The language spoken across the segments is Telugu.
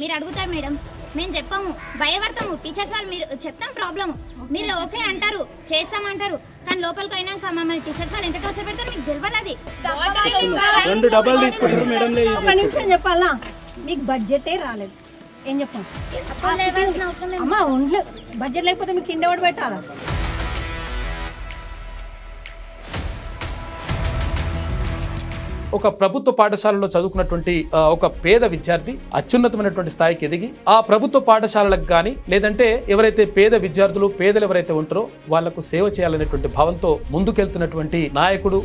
మీరు అడుగుతారు మేడం, మేము చెప్పాము, భయపడతాము. టీచర్స్ వాళ్ళు మీరు చెప్తాం ప్రాబ్లమ్, మీరు ఓకే అంటారు, చేస్తామంటారు, కానీ లోపలికి అయినాక మమ్మల్ని టీచర్స్ వాళ్ళు ఎంత టార్చర్ పెడతారు మీకు తెలియదు. అది 2 డబ్బాలు తీసుకుంటారు మేడం. ఒక నిమిషం చెప్పాలా, మీకు బడ్జెటే రాలేదు ఏం చెప్పాం అమ్మా, ఒంట్లో బడ్జెట్ లేకపోతే మీకు కింద ఎవడు పెట్టాలా? ఒక ప్రభుత్వ పాఠశాలలో చదువుకున్నటువంటి ఒక పేద విద్యార్థి అత్యున్నతమైనటువంటి స్థాయికి ఎదిగి ఆ ప్రభుత్వ పాఠశాలలకు కానీ లేదంటే ఎవరైతే పేద విద్యార్థులు పేదలు ఎవరైతే ఉంటారో వాళ్లకు సేవ చేయాలనేటువంటి భావంతో ముందుకెళ్తున్నటువంటి నాయకుడు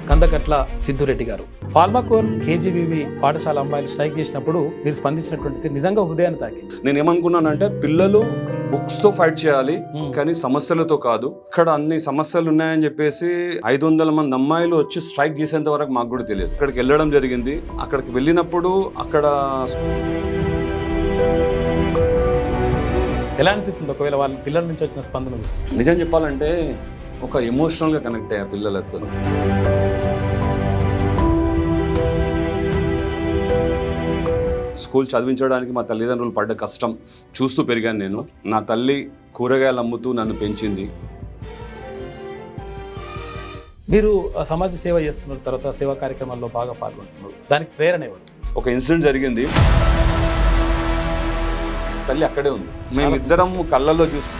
కందకట్ల సిద్ధురెడ్డి గారు. ఫార్మాకోన్ కేజీబీవీ పాఠశాల అమ్మాయిలు స్ట్రైక్ చేసినప్పుడు మీరు స్పందించినటువంటి నిజంగా హృదయాన్ని తాకింది. నేను ఏమనుకున్నానంటే పిల్లలు బుక్స్ తో ఫైట్ చేయాలి కానీ సమస్యలతో కాదు. ఇక్కడ అన్ని సమస్యలు ఉన్నాయని చెప్పేసి 500 మంది అమ్మాయిలు వచ్చి స్ట్రైక్ చేసేంత వరకు మాకు కూడా తెలియదు. అక్కడికి వెళ్ళడం జరిగింది. అక్కడికి వెళ్ళినప్పుడు అక్కడ ఎలా అనిపిస్తుంది ఒకవేళ వాళ్ళ పిల్లల నుంచి వచ్చిన స్పందన? నిజం చెప్పాలంటే ఒక ఎమోషనల్ గా కనెక్ట్ అయ్యా పిల్లలతో. స్కూల్ చదివించడానికి మా తల్లిదండ్రులు పడ్డ కష్టం చూస్తూ పెరిగాను నేను. నా తల్లి కూరగాయలు అమ్ముతూ నన్ను పెంచింది. మీరు సమాజ సేవ చేస్తున్నారు, తర్వాత సేవా కార్యక్రమాల్లో బాగా పాల్గొంటున్నారు, దానికి ప్రేరణ ఎవరు? ఒక ఇన్సిడెంట్ జరిగింది. తల్లి అక్కడే ఉంది, మేమిద్దరం కళ్ళల్లో చూసి.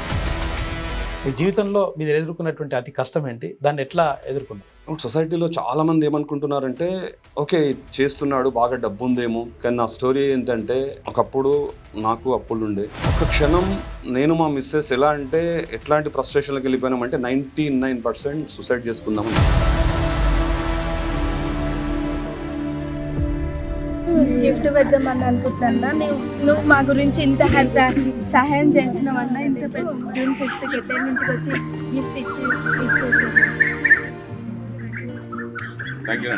మీ జీవితంలో మీరు ఎదుర్కొన్నటువంటి అతి కష్టం ఏంటి, దాన్ని ఎట్లా ఎదుర్కొన్నారు? సొసైటీలో చాలా మంది ఏమనుకుంటున్నారంటే ఓకే చేస్తున్నాడు, బాగా డబ్బు ఉందేమో. కానీ నా స్టోరీ ఏంటంటే ఒకప్పుడు నాకు అప్పులు ఉండే. ఒక క్షణం నేను మా మిస్సెస్ ఎలా అంటే ఎట్లాంటి ఫ్రస్ట్రేషన్కి వెళ్ళిపోయినామంటే 99% సూసైడ్ చేసుకుందామని. గిఫ్ట్ పెడదామని అనుకుంటున్నా. నువ్వు మా గురించి ఇంత సహాయం చేసినావన్నా, ఇంత జూన్ 6th ఎక్కడి నుంచి వచ్చి గిఫ్ట్ ఇచ్చేసి. Thank you.